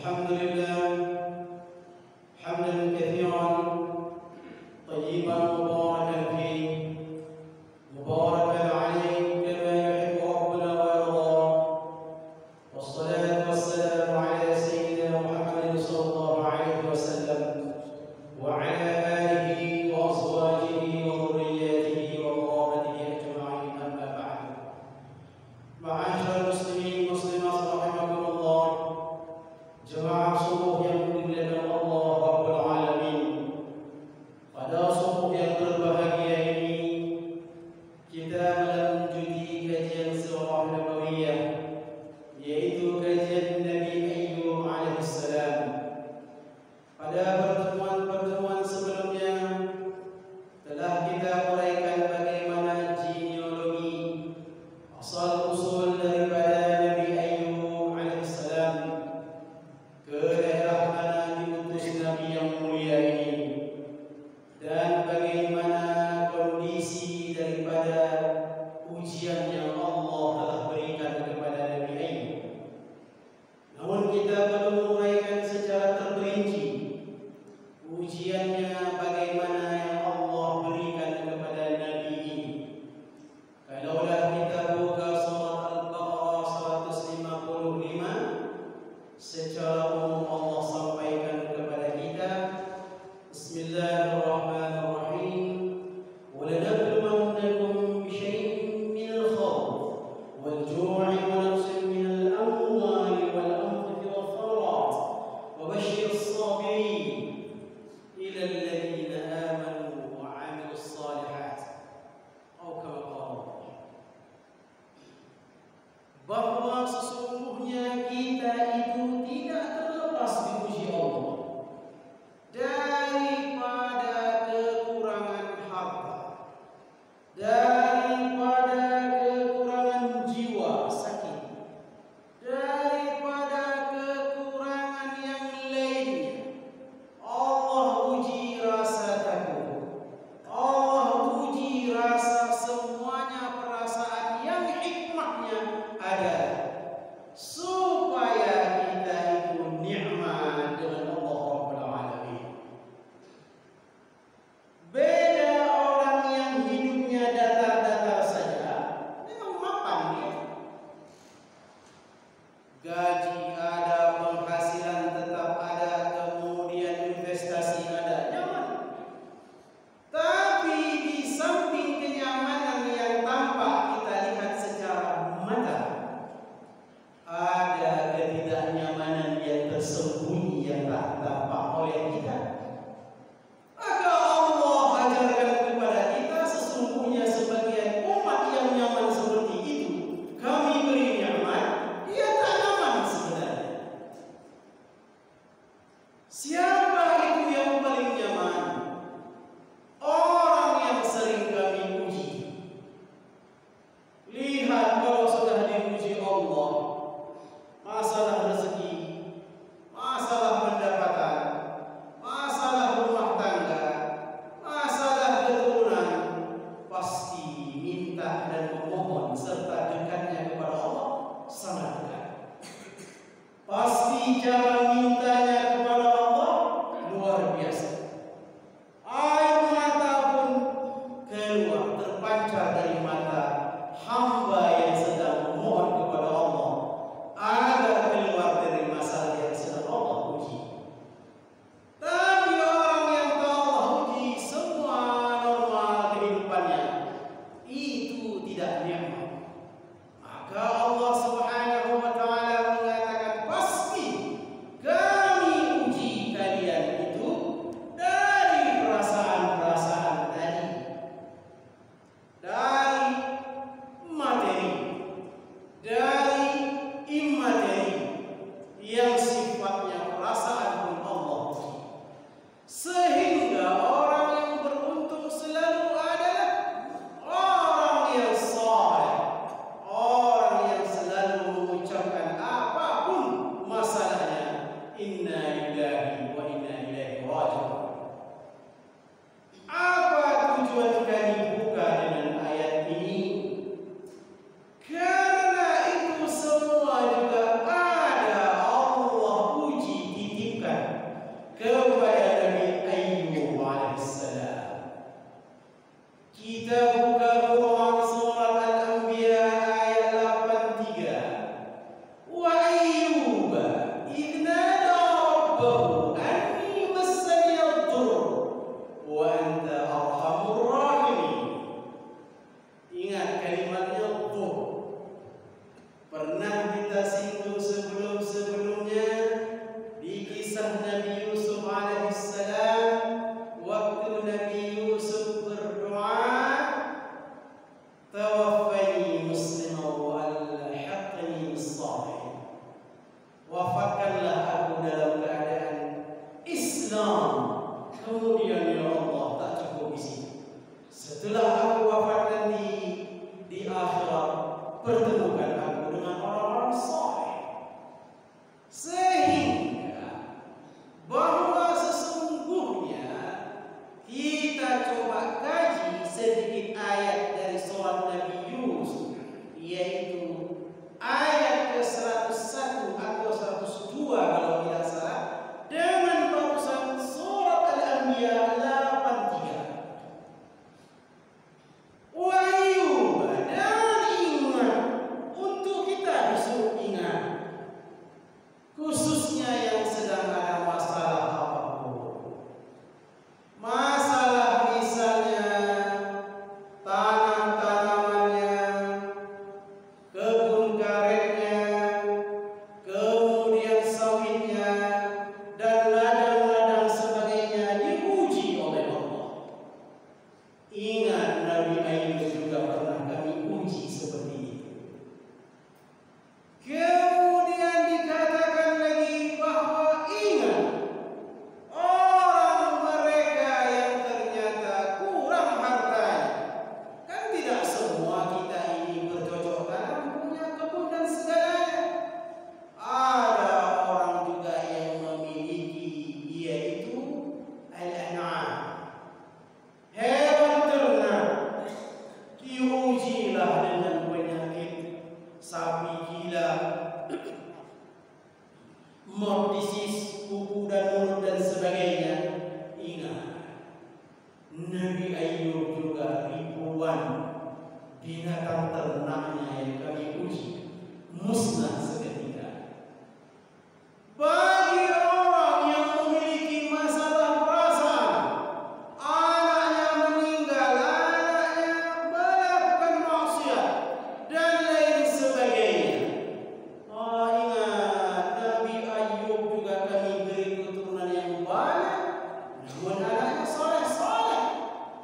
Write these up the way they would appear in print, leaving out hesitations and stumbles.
الحمد لله حمدا كثيرا طيبا مباركا فيه مباركا عليه كما يحب ربنا ويرضى، والصلاة والسلام على سيدنا محمد صلى الله عليه وسلم وعلى آله وأزواجه وذرياته وقرابته أجمعين، أما بعد. معاشر المسلمين والمسلمات رحمكم الله، jemaah subuh yang dimuliakan Allah Rabbul Alamin. Pada subuh yang berbahagia ini kita melanjuti kajian sirah nabawiyah, yaitu kajian Nabi Ayyub alaihissalam. Pada pertemuan sebelumnya telah kita uraikan bagaimana genealogi asal usul daripada Nabi Ayyub alaihissalam ke daerah mana diutus Nabi yang mulia ini, dan bagaimana kondisi daripada ujian yang Allah telah berikan kepada Nabi Ayyub. Namun kita perlu menguraikan secara terperinci ujiannya bagaimana yang Allah berikan kepada Nabi ini. Kalaulah kita buka surat Al-Baqarah 155, secara umum Allah sampaikan kepada kita, Bismillahirrahmanirrahim, وَلَنَبْلُوَنَّكُمْ بِشَيْءٍ مِّنَ الْخَوْفِ وَالْجُوعِ وَنَقْصٍ مِّنَ الْأَمْوَالِ وَالْأَنفُسِ وَالثَّمَرَاتِ وَبَشِّرِ الصَّابِرِينَ إِلَى الَّذِينَ آمَنُوا وَعَمِلُوا الصَّالِحَاتِ أو كما قال الله. Bahwa sesungguhnya kita itu tidak terlepas diuji Allah daripada kekurangan harta, daripada kekurangan jiwa sakit, daripada kekurangan yang lainnya. Allah uji rasa takut, Allah uji rasa semuanya perasaan yang hikmahnya ada, supaya kita itu nikmat dengan Allah Rabbul Alamin. Beda orang yang hidupnya datar-datar saja, memang mapan dia. Gaji ada, penghasilan tetap ada, kemudian investasi ada, nyaman. Tapi di samping kenyamanan yang tampak kita lihat secara mata, ada ketidaknyamanan yang tersembunyi yang tak tampak oleh kita. Maka Allah ajarkan kepada kita, sesungguhnya sebagian umat yang nyaman seperti itu kami beri nikmat, dia tak nyaman sebenarnya. Siapa itu yang paling nyaman? Orang yang sering kami uji. Lihat kalau sudah diuji Allah, masalah rezeki, masalah pendapatan, masalah rumah tangga, masalah keturunan, pasti minta dan memohon serta dekatnya kepada Allah sangat dekat. Pasti cara mintanya kepada Allah luar biasa. Air mata pun keluar, terpancar dari mata hamba yang sedang memohon kepada Allah agar keluar dari masalah yang sedang Allah uji. Tapi orang yang tahu Allah uji semua normal kehidupannya, itu tidak nikmat. Maka Allah Subhanahu wa ta'ala mengatakan, pasti kami uji kalian itu dari perasaan-perasaan tadi, dari materi, dari imateri, yang sifatnya perasaan pun Allah uji. Sehingga orang yang beruntung selalu adalah orang yang saleh, orang yang selalu mengucapkan apapun masalahnya, inna lillahi wa inna ilaihi raji'un. Apa tujuan kami buka dengan ayat ini? Karena itu semua juga ada Allah uji rabbahu anni massani ad-durr wa anta arhamur rahimin. Ingat kalimatnya "dur". Pernah kita singgung sebelumnya di kisah Nabi Yusuf alaihissalam, waktu Nabi Yusuf berdoa, tawaffani musliman wa alhiqni bis-shalihin. Wafatkanlah aku dalam keadaan Islam. Kemudian ya Allah, tak cukup di sini. Setelah aku wafat nanti di akhirat, pertemukan aku dengan orang-orang saleh. Sehingga bahwa sesungguhnya kita coba kaji sedikit ayat dari surah Nabi Yusuf, yaitu ayat ke-101 atau 102 kalau tidak salah, dengan barusan surat Al-Anbiya 83. Dan ingat, untuk kita disuruh ingat, khususnya yang sedang ada masalah apapun. Masalah misalnya tanam-tanamannya, kebun karetnya, kemudian sawitnya, dan ladang-ladang sebagainya diuji oleh Allah. Ingat, Nabi Ayub juga pernah kami uji seperti itu. Kemudian dikatakan lagi bahwa ingat, orang mereka yang ternyata kurang hartanya. Kan tidak semua kita ini bercocok tanam, punya kebun dan segalanya. Ada orang juga yang memiliki, yaitu al-an'am, hewan ternak. Diujilah dengan penyakit sapi gila, mold disease, kuku dan mulut dan sebagainya. Ingat, Nabi Ayub juga ribuan binatang ternaknya yang kami uji musnah seketika. Bagi orang yang memiliki masalah perasaan, anaknya meninggal, anaknya melakukan maksiat dan lain sebagainya. Ingat, Nabi Ayub juga kami beri keturunan yang banyak, namun anaknya soleh-soleh.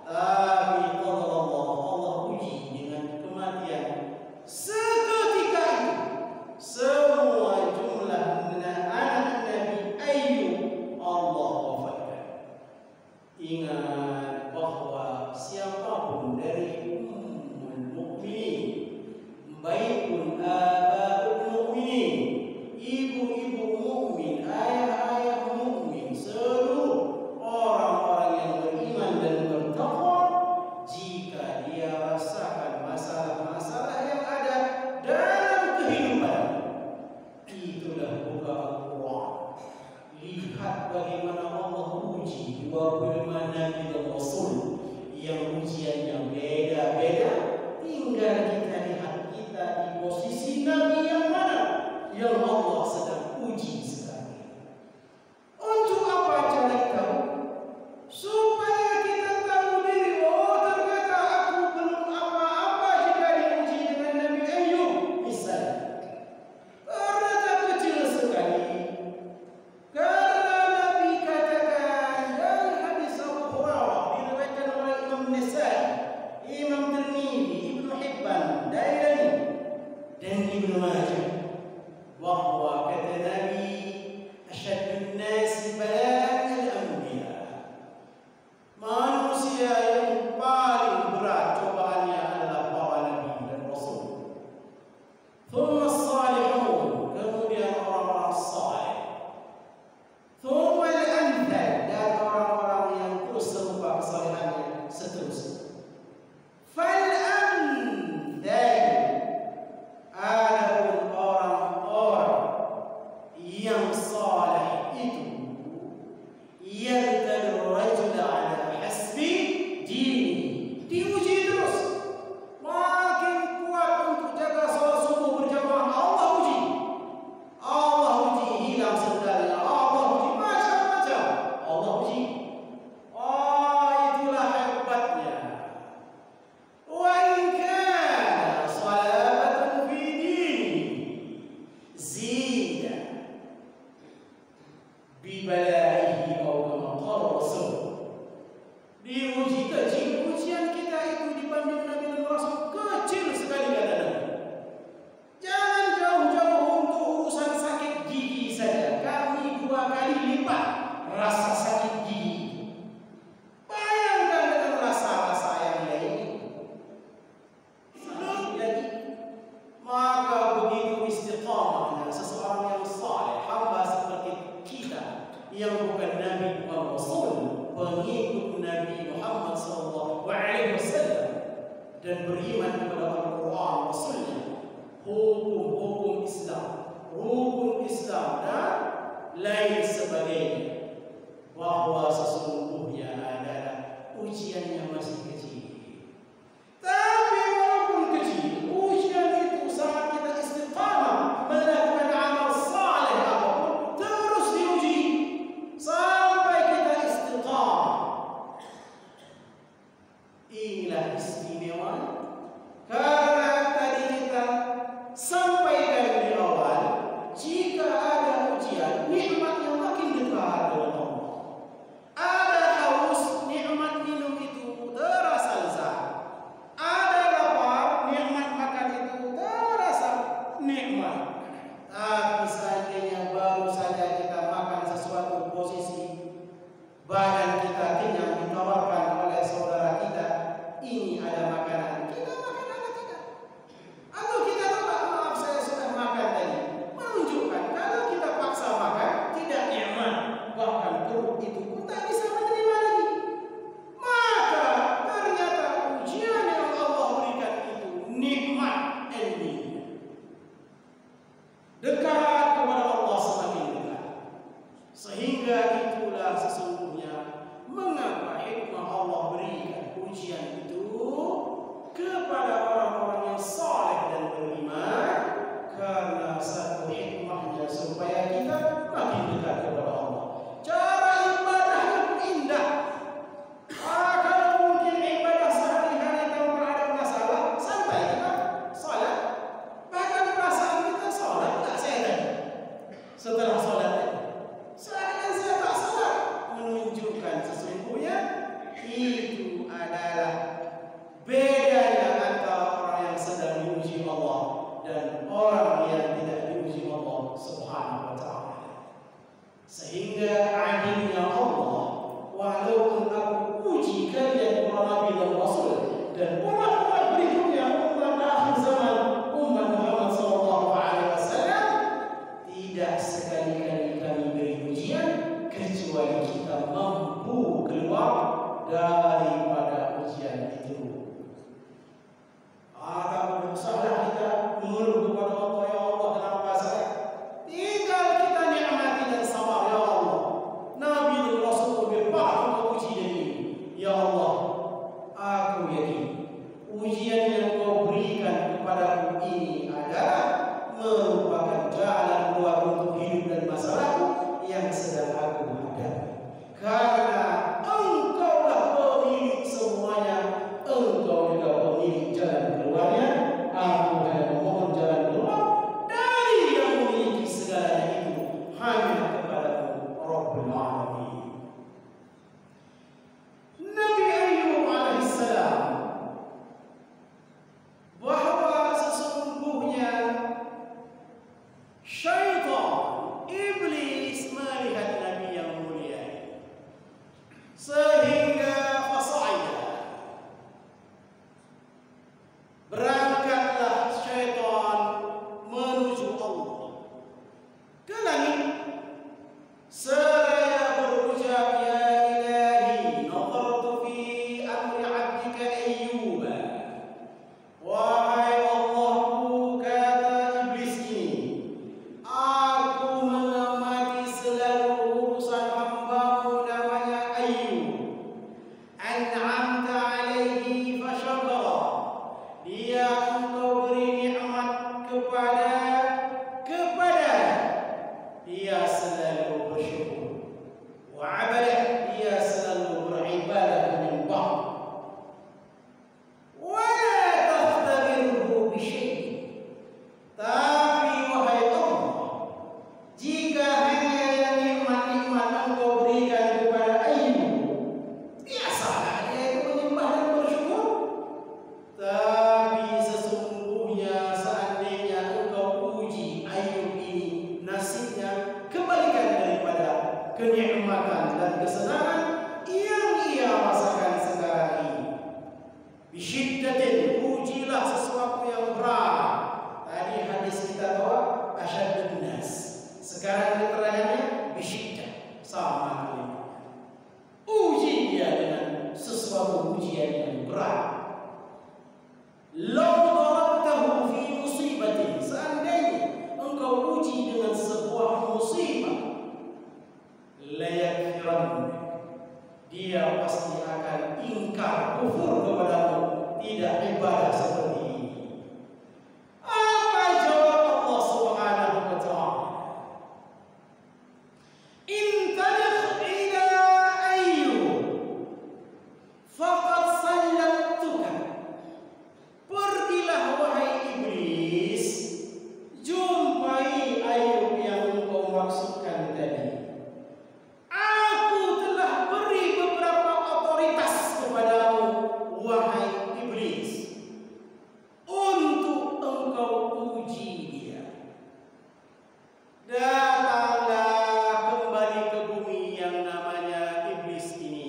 Tapi Allah uji dengan kematian. Seketika itu, semua jumlah anak Nabi Ayub Allah wafatkan. Ingat bahwa siapapun dari ummul mukminin, baikun abaul mukminin, ibu-ibu mukmin, ayah-ayah mukmin, seluruh orang-orang yang beriman dan bertakwa, jika dia rasakan masalah-masalah yang ada dalam kehidupan, itulah buka Al-Quran. Lihat bagaimana Allah uji 25 Nabi dan Rasul yang ujiannya beda-beda. Tinggal kita lihat kita di posisi Nabi yang mana yang Allah sedang uji sekarang. Untuk apa cari tahu? Supaya kita tahu diri, oh ternyata aku belum apa-apa jika diuji dengan Nabi Ayub misalnya. Karena kecil sekali. Karena Nabi katakan dalam hadis Abu Hurairah diriwayatkan oleh Imam Nasa'i, Imam Tirmidzi, Ibnu Hibban, Dailami dan Ibnu Majah, bahwa kata Nabi, asyadun nasi bala'an al-anbiya. Manusia yang paling berat cobaannya adalah para nabi dan rasul. Thumma as-salihun, kemudian orang-orang saleh. Thumma al-amthal, dan orang-orang yang terus serupa kesalehannya seterusnya. Fal-amthal, adapun orang-orang yang saleh itu, yabtali rajul ala hasbi dini, diuji terus. Makin kuat untuk jaga salat subuh berjamaah, Allah uji hilang sendalnya, Allah uji bibalaihi atau kama qala Rasul. Diuji kecil, ujian kita itu dibanding Nabi dan Rasul kecil sekali kata Nabi. Jangan jauh-jauh untuk urusan sakit gigi saja. Kami 2 kali lipat rasa sakit gigi. Bayangkan dengan rasa-rasa yang lain. Sakit lagi. Maka begitu istiqamahnya seseorang yang saleh, hamba seperti kita yang bukan Nabi bukan Rasul, pengikut Nabi Muhammad SAW dan beriman kepada Al-Quran Rasulnya, hukum Islam dan lain sebagainya, bahwa sesungguhnya adalah ujiannya masih kecil. Tapi walaupun kecil, ujian itu saat kita istiqamah melakukan amal saleh apapun, terus diuji sampai kita istiqamah. Inilah istimewa karena tadi kita sampaikan di awal, jika ada ujian, nikmat yang makin dekat dengan Allah. Ada haus, nikmat minum itu terasa lezat. Ada lapar, nikmat makan itu terasa nikmat. Tapi seandainya baru saja kita makan sesuatu posisi badan kita kenyang ditawarkan oleh saudara kita, ini ada makanan, kita makan atau tidak? Atau kita coba, maaf saya sudah makan tadi, menunjukkan kalau kita paksa makan tidak nikmat, bahkan perut itu pun tak bisa menerima lagi. Maka ternyata ujian yang Allah berikan itu nikmat ending. Dekat kepada Allah semakin dekat. Sehingga itulah sesungguhnya mengapa hikmah Allah berikan ujian itu kepada orang-orang yang saleh dan beriman, karena satu hikmahnya supaya kita makin dekat kepada Allah. Cara ibadahnya pun indah. Kalau mungkin ibadah sehari-hari tanpa ada masalah, santai kita salat, bahkan perasaan kita salat tak saya tadi. Setelah salat tadi, seakan saya tak salat, menunjukkan sesungguhnya itu adalah bedanya antara orang yang sedang diuji Allah dan orang yang tidak diuji Allah Subhanahu wa ta'ala. Sehingga adilnya Allah, walaupun aku uji kalian para Nabi dan Rasul dan umat-umat berikutnya, umat akhir zaman, umat Muhammad SAW, tidak sekali-kali kami beri ujian kecuali kita mampu keluar daripada ujian itu. Tak usahlah kita mengeluh kepada Allah, ya Allah kenapa saya? Tinggal kita nikmati dan sabar, ya Allah. Nabi dan Rasul berpaham ujian ini. Ya Allah, aku yakin ujian yang kau berikan kepadaku ini adalah merupakan jalan keluar untuk hidup dan masalahku yang sedang aku hadapi. Karena Engkaulah pemilik semuanya, Engkau juga pemilik jalan keluarnya. Aku hanya memohon jalan keluar dari yang memiliki segalanya itu hanya kepada-Mu, Rabbul Alamin. Nabi Ayyub alaihissalam, bahwa sesungguhnya syaitan, iblis melihat Nabi yang mulia sehingga fasa'ida, berangkatlah syaitan menuju Allah ke langit seraya berucap, ya ilahi nazartu fi amri abdika Ayyub. Wahai Allahku, kata iblis ini, aku mengamati selalu urusan hamba-Mu namanya Ayyub. An'amta alaihi fasyakara, dia Engkau beri nikmat kepada dia selalu bersyukur. Wa'abadah, dia selalu beribadah menyembah. Wala tahtabirhu bisyai', tapi wahai Allah, jika hanya yang nikmat-nikmat kenikmatan dan kesenangan yang ia rasakan sekarang ini. Bisyiddatin, ujilah sesuatu yang berat. Tadi hadis kita bawa asyaddun nas. Sekarang keterangannya bisyiddah, sama kalimat. Uji dia dengan sesuatu ujian yang berat. Law darabtahu fi musibatin, seandainya engkau uji dengan sebuah musibah, la yakfiran, dia pasti akan ingkar, kufur kepadamu, tidak ibadah seperti ini. Apa jawab Allah Subhanahu wa ta'ala? Intaliq ila Ayyub faqad sallamtuka. Pergilah wahai iblis, jumpai Ayyub yang engkau maksudkan tadi. Aku telah beri beberapa otoritas kepadamu, wahai iblis, untuk engkau uji dia. Datanglah kembali ke bumi yang namanya iblis ini.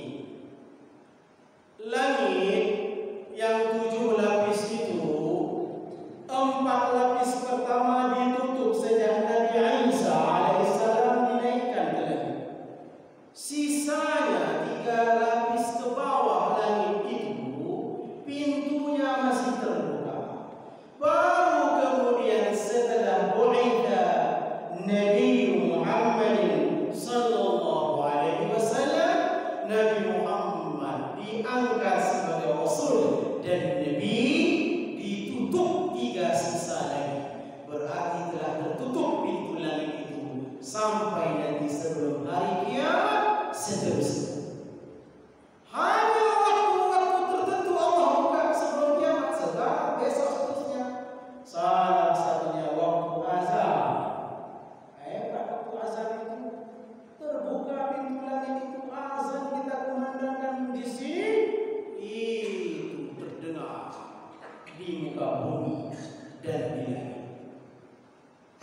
Langit yang 7 lapis itu, 4 lapis pertama ditutup sejak Nabi Isa alaihissalam dinaikkan ke langit. Sisanya 3 lapis ke bawah langit itu, pintunya masih terbuka. Baru kemudian setelah bu'itha Nabi Muhammad sallallahu alaihi wasallam, Nabi Muhammad diangkat sebagai Rasul dan Nabi, ditutup 3 sisa lagi. Berarti telah tertutup pintu langit itu sampai nanti sebelum hari kiamat seterusnya. Hanya waktu-waktu tertentu Allah buka sebelum kiamat, sekarang besok seterusnya. Salah satunya waktu azan. Waktu azan itu terbuka pintu langit itu, azan kita kumandangkan di sini, itu terdengar di muka bumi dan di langit.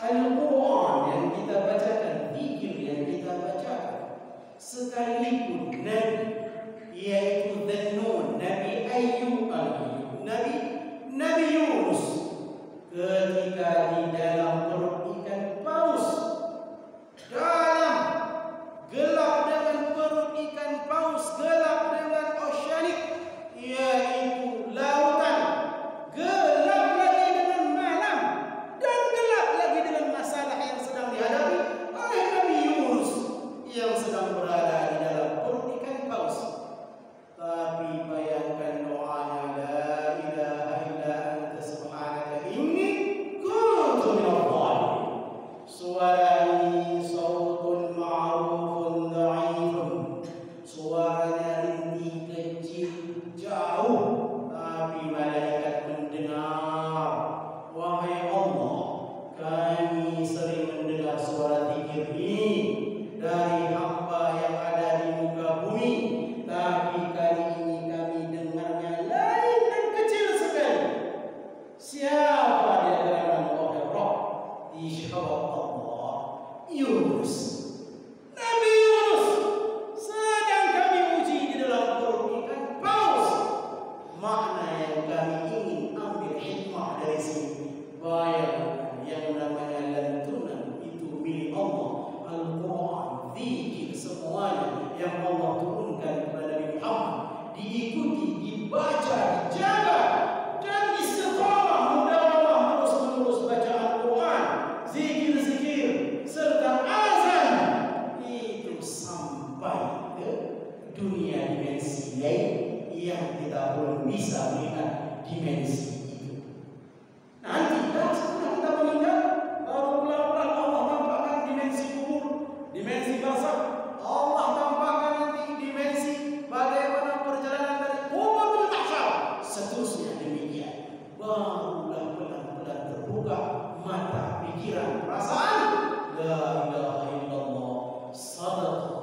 Al-Quran yang kita bacakan, zikir yang kita bacakan, sekalipun Nabi, yaitu Dhannun, Nabi Ayyub Nabi Yunus, ketika di dalam perut ikan paus, dalam gelap dengan perut ikan paus, gelap dengan oceanic, yaitu lautan, gelap lagi dengan malam, dan gelap lagi dengan masalah yang sedang dihadapi oleh Nabi Yunus yang sedang berada di dalam perut ikan paus. Tapi bayangkan doanya, la ilaha illa anta subhanaka inni kuntu minadh dhalimin. Suara ini sautun ma'rufun dha'ifun, suaranya rintik, kecil, jauh, tapi malaikat mendengar. Wahai Allah, kami sering mendengar suara zikir ini dari hamba yang ada di muka bumi, tapi kali ini kami dengarnya lain dan kecil sekali. Siapa di antara oleh Rabb? Dijawab Allah, Yunus. Nabi Yunus sedang kami uji di dalam perut ikan paus. Makna yang kami ingin ambil hikmah dari sini, bayangkan yang namanya lantunan itu milik Allah. Al-Quran, zikir, semuanya yang Allah turunkan kepada Nabi Muhammad, diikuti, dibaca, dijaga, dan istiqamah, mudahlah terus-menerus baca Al-Quran, zikir-zikir, serta azan, itu sampai ke dunia dimensi lain yang kita belum bisa melihat dimensi itu. Nanti setelah kita meninggal, baru pelan-pelan Allah tampakkan dimensi kubur, dimensi barzakh. Allah tampakkan nanti dimensi bagaimana perjalanan dari kubur ke mahsyar, seterusnya demikian. Barulah pelan-pelan terbuka mata, pikiran, perasaan. La ilaha illallah, sadaqa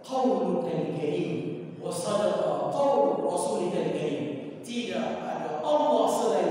qaulukal karim wa sadaqa qaul rasulikal karim. Tidak ada Allah selain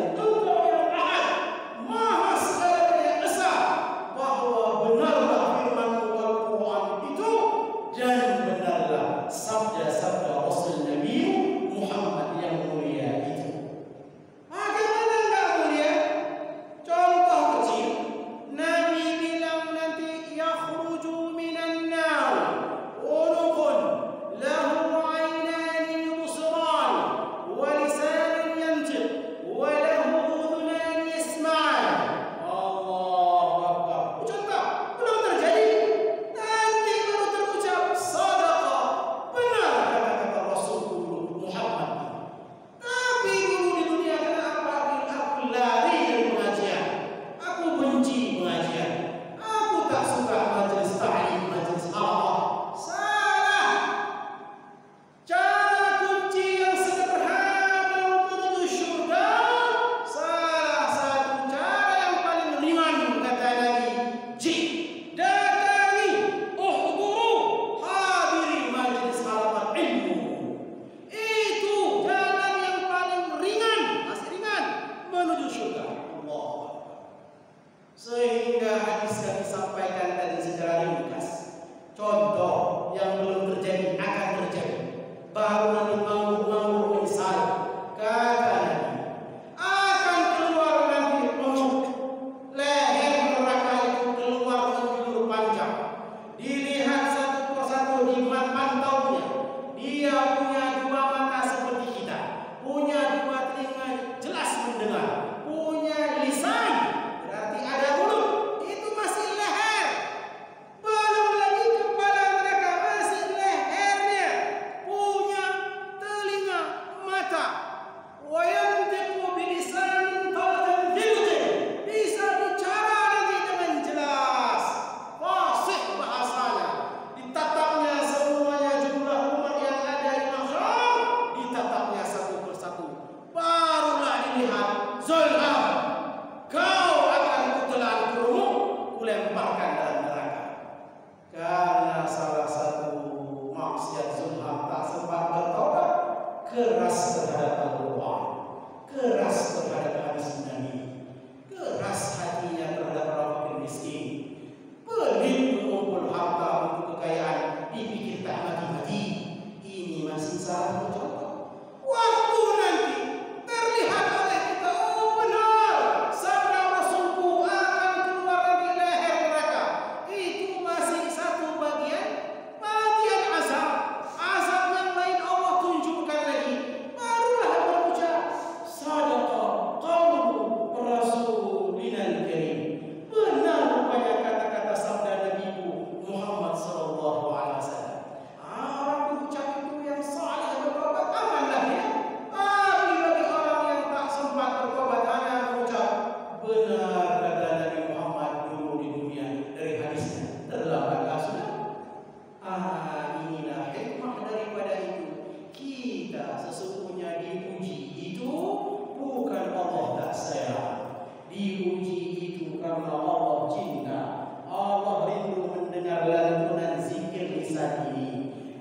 ini.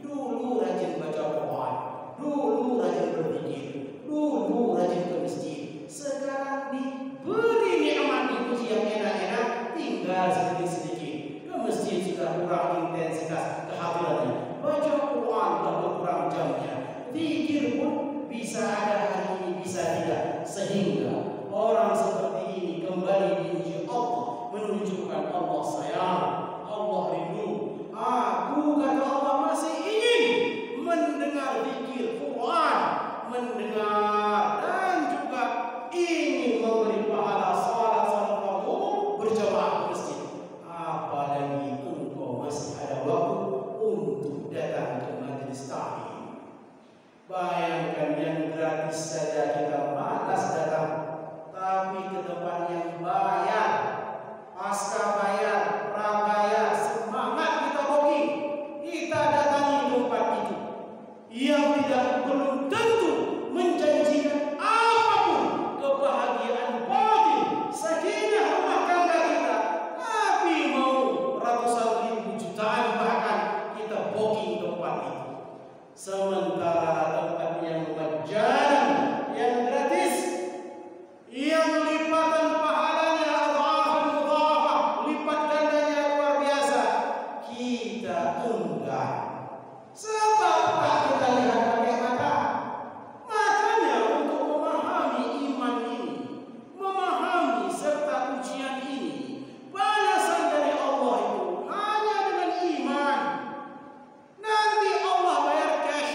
Dulu rajin baca Quran, dulu rajin berzikir, dulu rajin ke masjid. Sekarang diberi nikmat, dipuji yang enak-enak, tinggal sedikit-sedikit. Ke masjid sudah kurang intensitas kehadirannya. Baca Quran sudah berkurang jamnya. Zikir pun bisa ada hari ini, bisa tidak. Sehingga orang seperti ini kembali diuji Allah, menunjukkan Allah sayang, Allah rindu. Aku, kata Allah, masih ingin mendengar zikir Quran, mendengar dan juga ingin memberi pahala salat fardu berjamaah ke masjid. Apalagi engkau masih ada waktu untuk datang ke majelis taklim. Bayangkan yang gratis saja kita malas datang, tapi ke tempat yang bayar, pasca bayar, prabayar, semangat kita booking, kita datangi tempat itu yang tidak belum tentu menjanjikan apapun kebahagiaan batin, sakinah rumah tangga kita, tapi mau ratusan ribu, jutaan bahkan kita booking tempat itu. Sementara tempat yang majan, yang gratis, yang lipatan pahalanya adhafan mudhafah, lipat gandanya luar biasa, kita enggan. Sebab tak kita lihat pakai mata. Makanya untuk memahami iman ini, memahami serta ujian ini, balasan dari Allah itu hanya dengan iman. Nanti Allah bayar cash.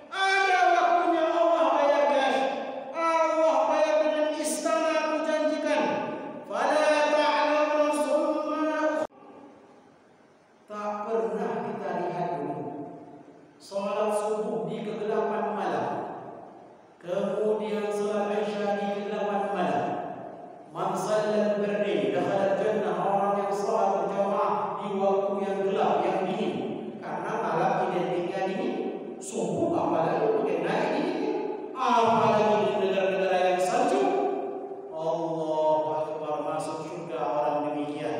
Ada waktunya Allah bayar cash. Allah bayar dengan istana, aku janjikan. Fala ta'lamu nafsun ma. Tak pernah kita lihat dulu salat subuh di kegelapan malam, kemudian salat isya di kegelapan malam. Man shallal bardin dakhala jannah, orang yang salat berjamaah di waktu yang gelap, yang dingin. Karena malam identiknya dingin, subuh apalagi mungkin naik dingin, apalagi di negara-negara yang salju. Allahu Akbar, masuk surga orang demikian.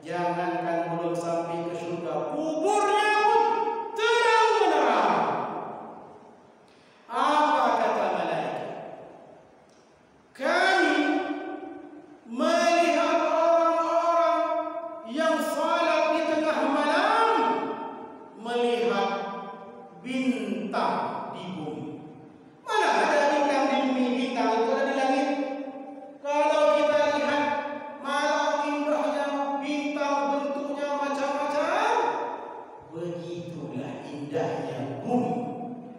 Jangankan belum sampai ke surga, kuburnya pun terang menerang. Apa kata malaikat? Kami melihat orang-orang yang salat di tengah malam, melihat bintang di bumi. Mana ada bintang di bumi? Bintang itu ada di langit. Kalau kita lihat malam indahnya, bintang bentuknya macam-macam, begitulah indahnya bumi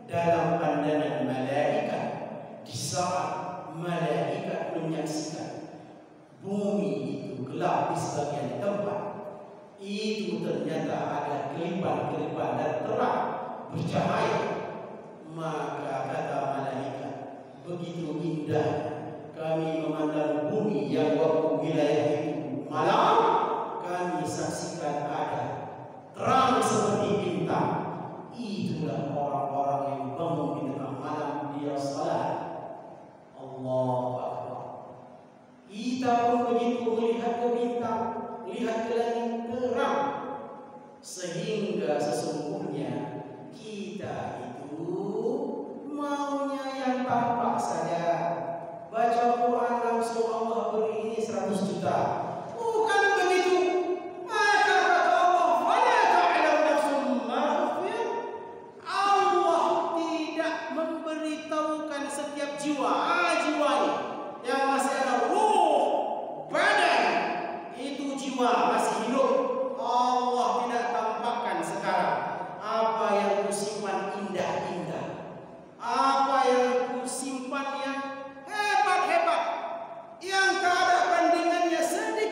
dalam pandangan malaikat. Di saat malaikat menyaksikan bumi itu gelap di sebagian tempat, itu ternyata ada kelipan-kelipan dan terang bercahaya. Maka kata malaikat, begitu indah kami memandang bumi yang waktu wilayah itu malam, kami saksikan ada terang seperti bintang. Itulah orang-orang yang bangun di tengah malam dia salat. Allahu Akbar. Kita pun begitu melihat ke bintang, melihat ke langit terang, sehingga sesungguhnya kita itu maunya yang tampak saja. Baca Quran langsung Allah beri ini 100 juta. Bukan begitu. Maka kata Allah, fala ta'lamu nafsun ma ukhfiya. Allah tidak memberitahukan setiap jiwa, jiwa ini yang masih ada ruh, badan, itu jiwa masih hidup. Allah tidak tampakkan sekarang apa yang kusimpan indah-indah, apa yang kusimpan yang hebat-hebat, yang tak ada bandingannya sedikit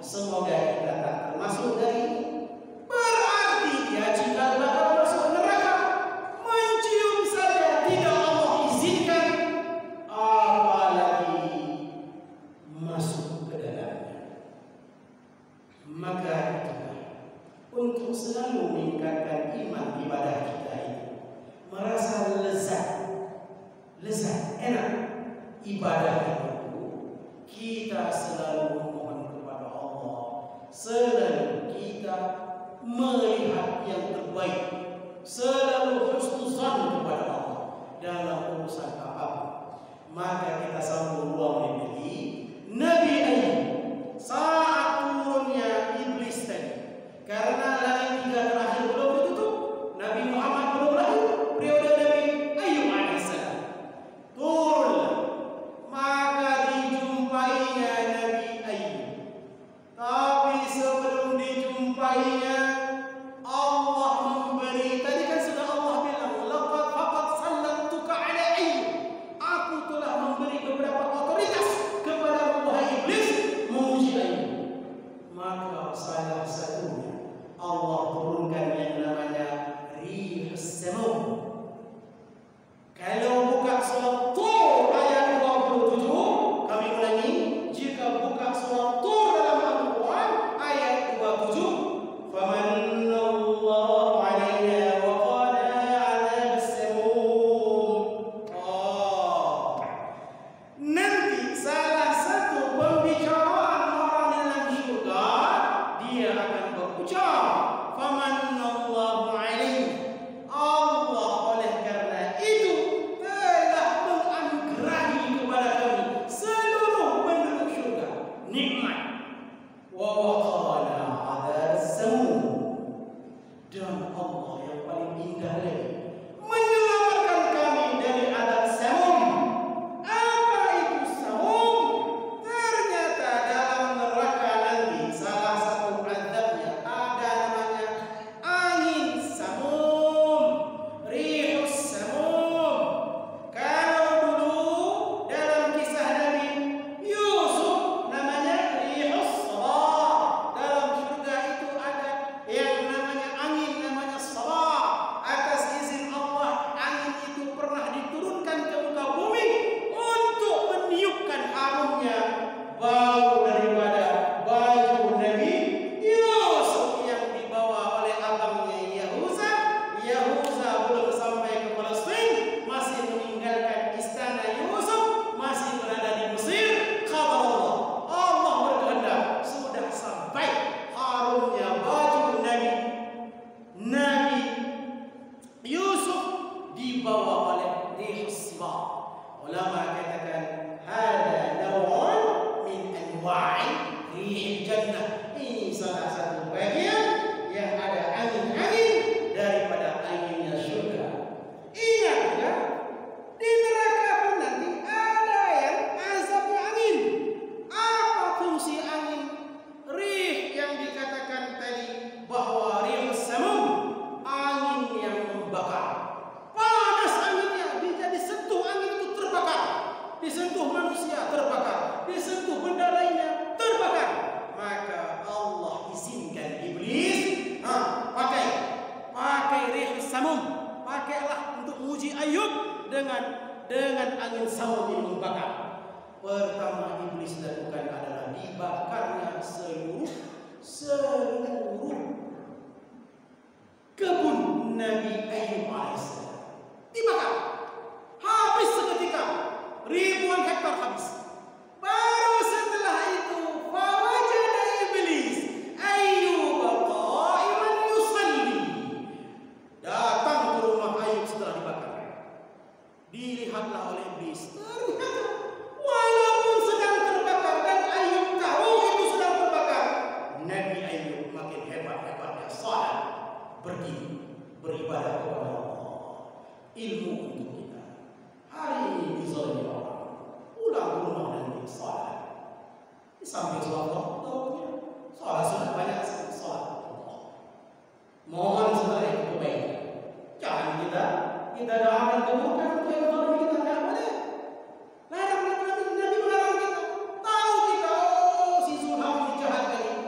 Semoga kita tak termasuk dari ini. Berarti dia jika bakal masuk neraka, mencium saja tidak Allah izinkan, apalagi masuk ke dalamnya. Maka itulah untuk selalu meningkatkan iman ibadah kita itu, merasa lezat, enak ibadah itu, kita selalu memohon kepada Allah, selalu kita melihat yang terbaik, selalu husnuzan kepada Allah dalam urusan apapun. Maka kita sambung ruang lebih Nabi Ayub saat turunnya iblis tadi, karena langit 3 terakhir belum ditutup, Nabi Muhammad belum lahir, periode Nabi Ayub alaihissalam turunlah, maka dijumpainya Nabi Ayub. Tapi sebelum dijumpainya, Allah memberi, tadi kan sudah Allah bilang, laqad faqad sallamtuka ala Ayub, aku telah memberi beberapa otoritas kepada wahai iblis menguji Ayub. Maka salah satunya Allah turunkan yang namanya rihus samum. Kalau buka surat Tur ayat 27, kami ulangi, jika buka surat Tur dalam Al-Quran ayat 27, famanallahu alaina wa qana azab as-samum. Nanti salah satu pembicaraan orang dalam syurga, dia akan berucap, famanallahu alaina, Allah oleh karena itu telah menganugerahi kepada kami seluruh penduduk syurga nikmat, wa waqana adzab as-samum, dan Allah yang paling indah lagi menyelamatkan kami dari azab samum. Apa itu samum? Ternyata dalam neraka nanti salah satu azabnya ada namanya angin samum, rihus samum. Kalau dulu dalam kisah Nabi Yusuf namanya rihus sabah, dalam surga itu ada yang namanya angin, namanya sabah. Atas izin Allah, angin itu pernah diturunkan ke muka bumi untuk meniupkan harumnya bau daripada baju Nabi Yusuf yang dibawa oleh abangnya Yahuza. Yahuza belum sampai ke Palestin, masih meninggalkan istana Yusuf, masih berada di Mesir. Qadarullah, Allah berkehendak, sudah sampai harumnya baju Nabi Yusuf dibawa oleh rihus sibah. Ulama katakan hada naw'un min anwa'i rihil jannah. Ini salah satu bagian yang ada angin-angin daripada anginnya syurga. Ingat ya, di neraka pun nanti ada yang azabnya angin. Apa fungsi angin? Rih yang dikatakan tadi bahwa rihus samum, angin yang membakar. Panas anginnya, bila disentuh angin itu terbakar, disentuh manusia terbakar, disentuh benda lainnya terbakar. Maka Allah izinkan iblis pakai rihus samum, pakailah untuk menguji Ayub dengan angin samum yang membakar. Pertama iblis lakukan adalah dibakarnya seluruh kebun Nabi Ayub alaihissalam. Dibakar habis seketika, ribuan hektar habis. Baru setelah itu fawajada iblis Ayub qa'iman yusalli, datang ke rumah Ayub setelah dibakar. Dilihatlah oleh iblis, ternyata walaupun sedang terbakar dan Ayub tahu itu sedang terbakar, Nabi Ayub makin hebat-hebatnya salat, berdiri, beribadah kepada Allah. Ilmu untuk kita. Hari ini dizalimi orang, pulang ke rumah nanti salat. Di samping salat waktunya, salat sudah banyak salat. Mohon setelah itu kebaikan. Jangan kita doakan keburukan untuk yang zalimi kita, tidak boleh. Nabi melarang kita. Tahu kita, si Zulham ini jahat kali.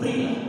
berilah